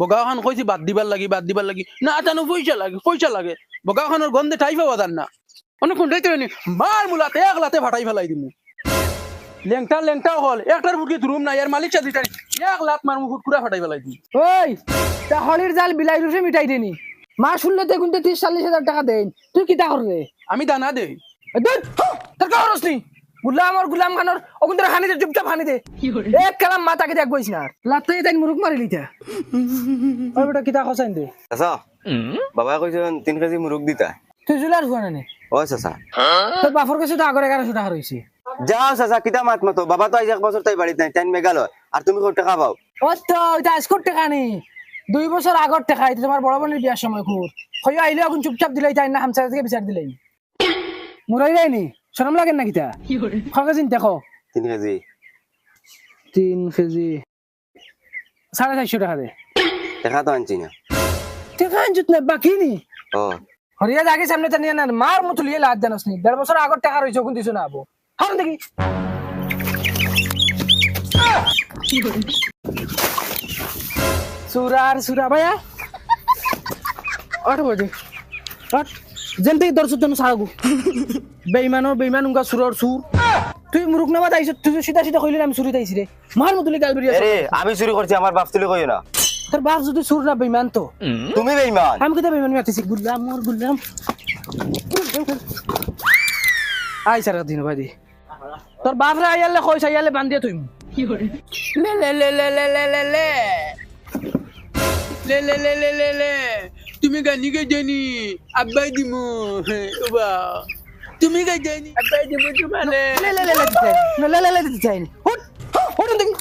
বগাখান কইছি বাদ দিবার লাগি না জানো পয়সা লাগে বগাখানের গন্ধে ঠাই পাওয়া যান না অনেক কোনটাই তো মার মুলাতে একলাতে ফাটাই ফেলাই দিমু লেংটা হল একটার বুকে ধরুম না এর মালিক চাদি তাই এক লাখ মার মুকুট পুরা ফাটাই ফেলাই দিই ওই তা হলির জাল বিলাই রুসে মিটাই দেনি মা শুনলে তে কিন্তু 30-40 হাজার টাকা দেন তুই কিতা করবে আমি দানা দেই তোর কারস নি গুলাম খানোর ওগুন হানি দে চুপচাপ হানি দে এক কালাম মাথাকে দেখ বইছ না লাতে তাই মুরুক মারি লিতা ওই বেটা কিতা খসাইন দে চাচা বাবা কইছেন 3 কেজি মুরগ দিতা তুই জুলার হুয়া না ও চাচা তোর বাফর কাছে তো আগরে 1100 টাকা রইছে যাও চাচা কিতা মাত মতো বাবা তো আজ 1 বছর তাই বাড়িতে নাই 10 মেঘালয় আর তুমি কত টাকা পাও ও তো এটা আজকর টাকা নেই 2 বছর আগর টাকা এটা তোমার বড় বোনের বিয়ার সময় খুর হই আইলে এখন চুপচাপ দিলাই তাই না হামসা থেকে বিচার দিলাই মুরাই যায়নি শরম লাগে না কিতা খরকা চিন্তা দেখো 3 কেজি 3 কেজি 450 টাকা দে টাকা তো আনছি না টাকা আনছিস না বাকি নি ও হরিয়া জাগে সামনে তো নিয়ে না মার মতো লিয়ে লাদ জানাস নি 1.5 বছর আগর টাকা রইছে কোন দিছ না আবো হার দেখি সুরা ভাইয়া আট বজে আট জেনতে দর্শক জন সাগু বেইমান উনকা সুরর সুর তুই মুরুক নামা দাইছ তুই সিধা কইলি আমি চুরি দাইছি রে মার মতো গাল বেরিয়া আরে আমি চুরি করছি আমার বাপ তুলি কইও না তোর বাপ যদি সুর না বেইমান তো তুমি বেঈমান আমি কইতে বেইমান মারতেছি গুল্লাম আই সারা দিন ভাই তোর বাপ রে আইয়ালে কইছ আইয়ালে বান্ধিয়া তুই কি করে লে তুমি গানি গে জানি আব্বাই দিমু ওবা তুমি গে জানি আব্বাই দিমু তোমালে লে দিতে চাই হুট দেখি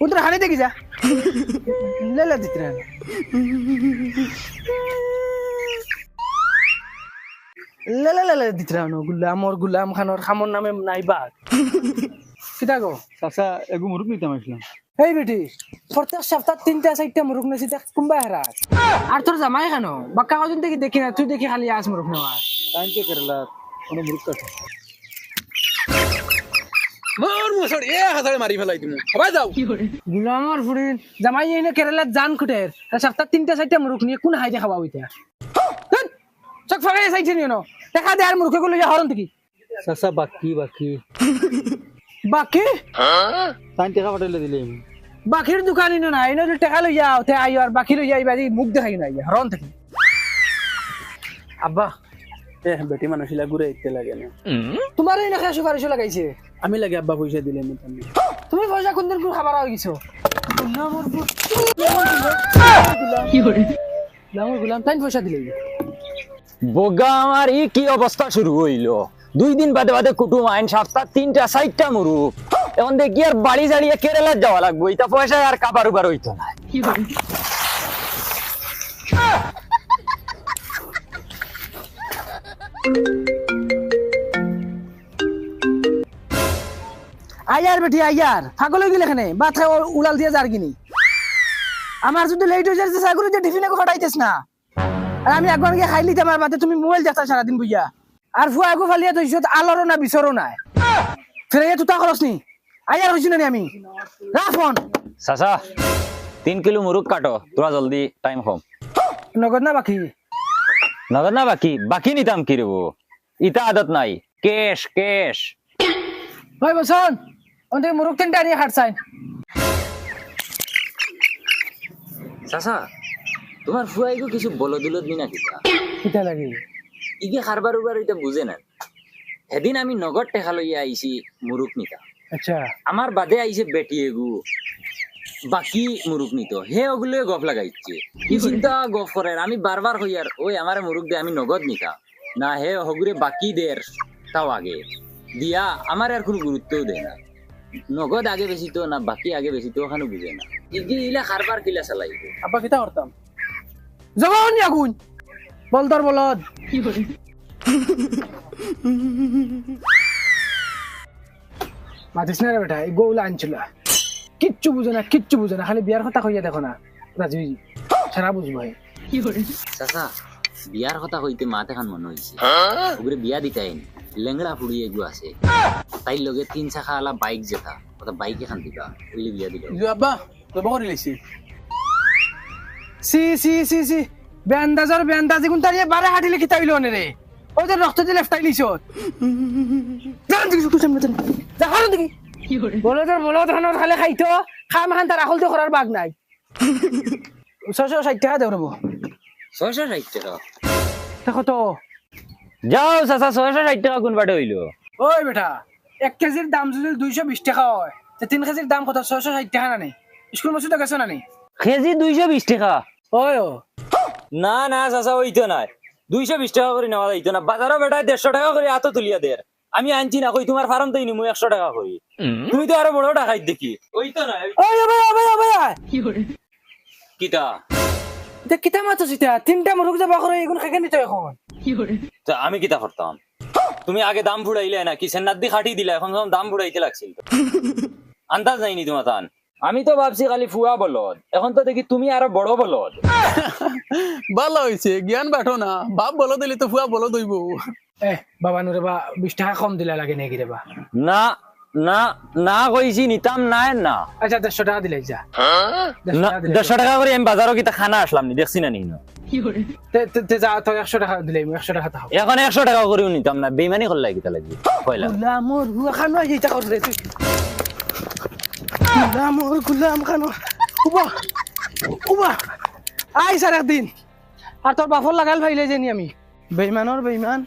উতরা হানি দেখি যা লে দিতে রে লে দিতে রে গুলাম খানোর খামর নামে নাই বাদ কিতা গো চাচা এগু মুরুক নিতাম আসলাম এই বেটি প্রত্যেক সপ্তাহ 3-4টা মুরুক নেছি দেখ কুম্বা হেরা আর তোর জামাই কেন বাক্কা কজন দেখি না তুই দেখি খালি আস মুরুক নেওয়া টাইম তো কেরালা কোনো মুরুক কাটে মোর মুসড় এ হাজারে মারি ফেলাই দিমু সবাই যাও গুলামর ফুরিন জামাই এনে কেরালাত জান খুটের সপ্তাহ 3-4টা মুরুক নিয়ে কোন হাইতে খাওয়া হইতা চক ফাগাই চাইছে নিও না দেখা দে আর মুরুকে গুলো হরন দেখি চাচা বাকি বাকি টাইম টাকা পাঠাইলে দিলে বাকির দোকানি না এনে টাকা লই যাও তে আইও আর বাকি লই যাইবা মুখ দেখাই না হরন দেখি আব্বা বেটি মানুষিলা ঘুরে ইতে লাগে না তোমার এই নাকি সুপারিশ লাগাইছে আমি লাগে আব্বা পয়সা দিলে তুমি পয়সা কোন দিন খাবার হয়ে গেছো গুলাম তাই পয়সা দিলে বগা আমার ই কি অবস্থা শুরু হইল 2 দিন বাদে কুটুম আইন সপ্তাহ 3-4টা মুরুক এখন দেখি আর বাড়ি জাড়িয়ে কেরালা যাওয়া লাগবো এটা পয়সা আর কাবার উবার হইতো না আয়ার বেটি আয়ার পাগল হয়ে গেলে এখানে বাথা উড়াল দিয়ে যার কিনি আমার যদি লেট হয়ে যাচ্ছে সাগরে যে টিফিনে ফাটাইতেছ না আর আমি একবার গিয়ে খাইলি আমার বাদে তুমি মোবাইল দেখতা সারাদিন বুইয়া আর ফুয়া গো ফালিয়া তো ইসত আলোরও না বিছরও না ফিরে তুতা খরচ নি আয়ার হইছি না আমি রাখ ফোন চাচা 3 কিলো মুরুক কাটো তোরা জলদি টাইম কম নগদ না বাকি নিতাম কি রেবো ইটা আদত নাই কেশ ভাই বসন ওদের মুরুক তিনটা নিয়ে হাঁটছাই চাচা তোমার ফুয়াইগো কিছু বলো দিল দিনা কিটা লাগে ইগে খারবার উবার এটা বুঝে না সেদিন আমি নগদ টেকা লইয়া আইছি মুরুক নিতা আচ্ছা আমার বাদে আইছে বেটি এগু বাকি মুরুক নিত হে ওগুলো গফ লাগাইছে কি চিন্তা গফ করে আমি বারবার হইয়ার ওই আমার মুরুক দে আমি নগদ নিতা না হে হগুরে বাকি দের তাও আগে দিয়া আমার আর কোনো গুরুত্বও দেয় না নগদ আগে বেশি তো না বাকি আগে বেশি তো ওখানে বুঝে না ইগে ইলা খারবার কিলা চালাইব আব্বা কিটা করতাম জবান আগুন বলদর বলদ কি করি মাতিস না রে বেটা এই গৌলা আনছিল কিচ্ছু বুঝে না খালি বিয়ার কথা কইয়া দেখো না রাজু সারা বুঝবো কি করি চাচা বিয়ার কথা কইতে মাতে খান মনে হইছে ওগুরে বিয়া দিতাইন লেংড়া ফুড়ি এগু আছে তাই লগে 3 চাকা আলা বাইক যেটা ওটা বাইক এখান দিবা ওইলে বিয়া দিল আব্বা তো বকরি লাইছি সি সি সি সি বেন্দাজর বেন্দাজি গুণ তারিয়ে বারে হাঁটিলে কিতা হইল রে ওই যে রক্ত দিলে লেফটাই লিছ জান দিকে কুছাম না যা হারো দেখি বলো ধরনের খালে খাইতো খাম খান তার আখল তো করার বাগ নাই 660 টাকা দেব রব 660 টাকা দেখো তো যাও চাচা 660 টাকা কোন বাটে হইলো ওই বেটা 1 কেজির দাম যদি 220 টাকা হয় তে 3 কেজির দাম কত 660 টাকা না নেই স্কুল মসজিদ গেছো না নেই কেজি 220 টাকা ওই ও না না চাচা ওইতো নাই 220 টাকা করে নেওয়া যাইতো না বাজারও বেটা 150 টাকা করে এত তুলিয়া দের আমি আনছি না কই তোমার ফার্ম তাই নিমু 100 টাকা করি তুমি তো আরো বড় টাকাই দেখি ওইতো না ওই ভাই কিটা দেখ কিতা মাছ সিটা তিনটা মুরগ যাবা করে এগুন খাইকে নিতে এখন তা আমি কিটা করতাম তুমি আগে দাম ফুড়াইলে না কি সেন্নার দি খাটি দিলা এখন যখন দাম ফুড়াইতে লাগছিল আন্দাজ নাইনি তোমার তান আমি তো ভাবছি খালি ফুয়া বলদ এখন তো দেখি তুমি আরো বড় বলদ ভালো হয়েছে জ্ঞান বাটো না বাপ বলো দিলে তো ফুয়া বলো দইব বাবা নুরে বা 20 টাকা কম দিলা লাগে নাকি রে বা না না না কইছি নিতাম নাই না আচ্ছা 150 টাকা দিলাই যা 100 টাকা করে আমি বাজারও কিটা খানা আসলাম নি দেখছি না নি তে যা তো 100 টাকা দিলাই 100 টাকা তাও এখন 100 টাকা করেও নিতাম না বেইমানি করলে কিটা লাগবে কইলা গুলামর হুয়া খানো এইটা কর রে তুই গুলাম খানো উবা আই সারা দিন আর তোর বাফর লাগাল ভাইলে জানি আমি বেইমানর বেইমান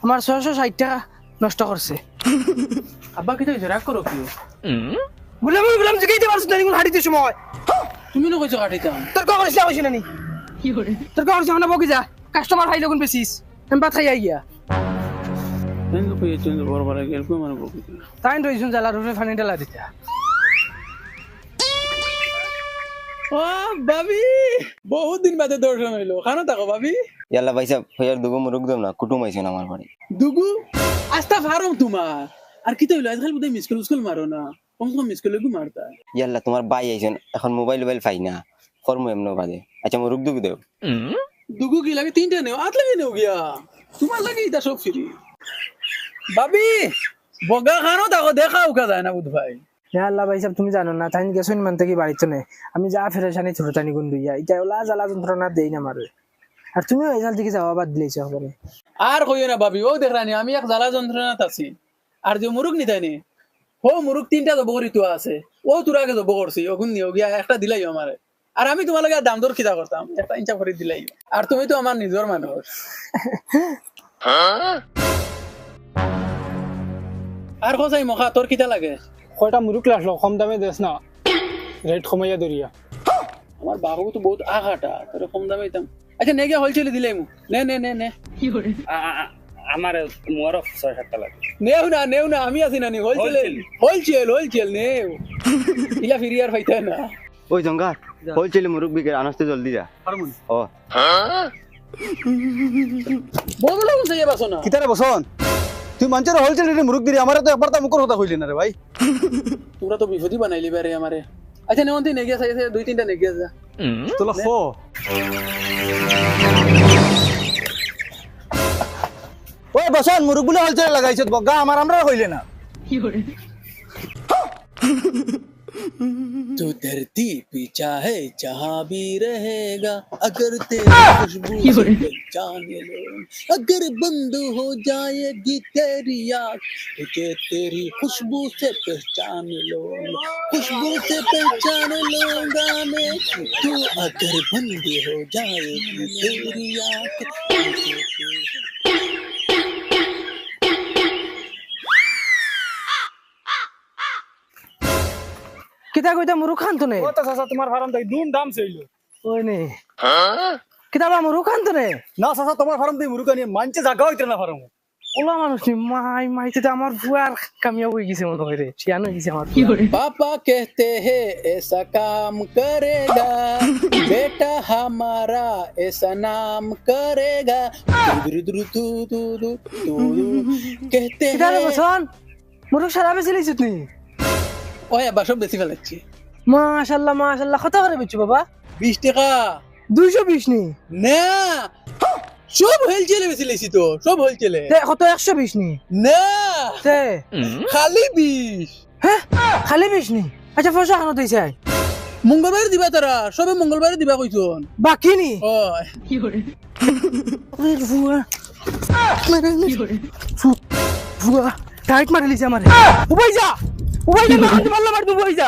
আমার 660 টাকা নষ্ট করছে আব্বা কি তুই রাগ করো কি গুলাম জিগাইতে পারছ না নিগুন হাঁটিতে সময় তুমি না কইছো কাটিতাম তোর কখন ইসলাম হইছে না নি তোর কখন ইসলাম না বকি যা কাস্টমার হাই লগন বেশিস আমি বাত খাই আইয়া তেন কই তেন বড় গেল কই মানে বকি তাই রইছুন জালা রুফে ফানি ডালা দিতা ও ভাবি বহুত দিন বাদে দর্শন হইলো খানো থাকো ভাবি ইয়াল্লা ভাইসা হইয়ার দুগো মুরগ দম না কুটুম আইছেন আমার বাড়ি দুগু আস্তা ফারম তোমার আর কি তো হইলো আজকাল বুঝে মিসকল মারো না কমসে কম মিসকল গু মারতা ইয়াল্লা তোমার বাই আইছেন এখন মোবাইল পাই না কর্ম এমন বাদে আচ্ছা মুরগ দুগু দেও দুগু কি লাগে তিনটা নেও আট লাগে নেও গিয়া তোমার লাগে এটা সব ফ্রি ভাবি বগা খানো থাকো দেখাও কা যায় না বুধ ভাই আল্লাহ ভাই সাহেব তুমি জানো না তাই গেছুন মান থেকে বাড়িতে নে আমি যা ফেরেশানি ছোট তানি গুন দুইয়া এটা ওলা জ্বালা যন্ত্রণা দেই না মারে আর তুমি ওই জাল থেকে যাওয়া বাদ দিলেছ করে আর কইও না ভাবি ও দেখরানি আমি এক জ্বালা যন্ত্রণাত আছি আর যে মুরুগ নিতাইনি ও মুরুগ তিনটা জব করি তো আছে ও তোর আগে জব করছি ওগুন নিও গিয়া একটা দিলাই আমারে আর আমি তোমার লাগে দাম দর খিদা করতাম একটা ইঞ্চা করে দিলাই আর তুমি তো আমার নিজর মানুষ আর কোথায় মখা তোর কিটা লাগে কয়টা মুরুক লাসলো কম দামে দেস না রেট কমাইয়া দরিয়া আমার বাবু তো বহুত আঘাটা তোর কম দামে দাম আচ্ছা নে গিয়া হোলসেলে দিলাই মু নে নে নে নে আমার মোর 6-7 টাকা লাগে নেও না আমি আছি না নি হোলসেল নেও ইলা ফিরিয়ার পাইতা না ওই জঙ্গার হোলসেলে মুরগ বিকে আনস্তে জলদি যা ও বদলা বুঝাই বাসো না কিতারে বসন তুই মানুষের হোলসেল রেটে মুরগ দিলি আমার তো একবার তো মুখর কথা কইলি না রে ভাই তোরা তো বিপদই বানাইলি বারে আমারে আচ্ছা নেওন তুই নেগিয়া চাইছে দুই তিনটা নেগিয়া যা তোলা ফো ওই বসন মুরগ গুলো হোলসেল লাগাইছ বগা আমার আমরা কইলে না तू धरती पे चाहे जहाँ भी रहेगा अगर तेरी खुशबू से पहचाने लो अगर बंद हो जाएगी तेरी आँख तुझे तेरी खुशबू से पहचान लो खुशबू से पहचान लूंगा मैं तू अगर बंद हो जाएगी तेरी आँख কিতা কইতা মুরু খান তো নে ও তো চাচা তোমার ফার্ম থেকে দুম দাম চাইলো ওই নে কিতা বা মুরু খান তো নে না চাচা তোমার ফার্ম থেকে মুরগ আনিয়ে মানছে জায়গা হইতে না ফার্ম ওলা মানুষ নি মাইতে তো আমার বুয়ার কামিয়া হই গেছে মনে হয় রে শিয়ান হই গেছে আমার पापा कहते हैं ऐसा काम करेगा बेटा हमारा ऐसा नाम करेगा कहते কিতা রে हैं বসন মুরু সারা বেশি লইছিস নি ওই আবার সব বেশি ফেলাচ্ছি মাশাআল্লাহ কত করে বেচু বাবা 20 টাকা 220 নি না সব হোলসেলে বেশি লেছি তো সব হোলসেলে তে কত 120 নি না তে খালি 20 হ্যাঁ খালি 20 নি আচ্ছা পয়সা খানো দিছে মঙ্গলবারে দিবা তারা সবে মঙ্গলবারে দিবা কইছন বাকি নি ওই ভুয়া টাইট মারি লিছে আমারে উবাই যা না মারলা মারবো উবাই যা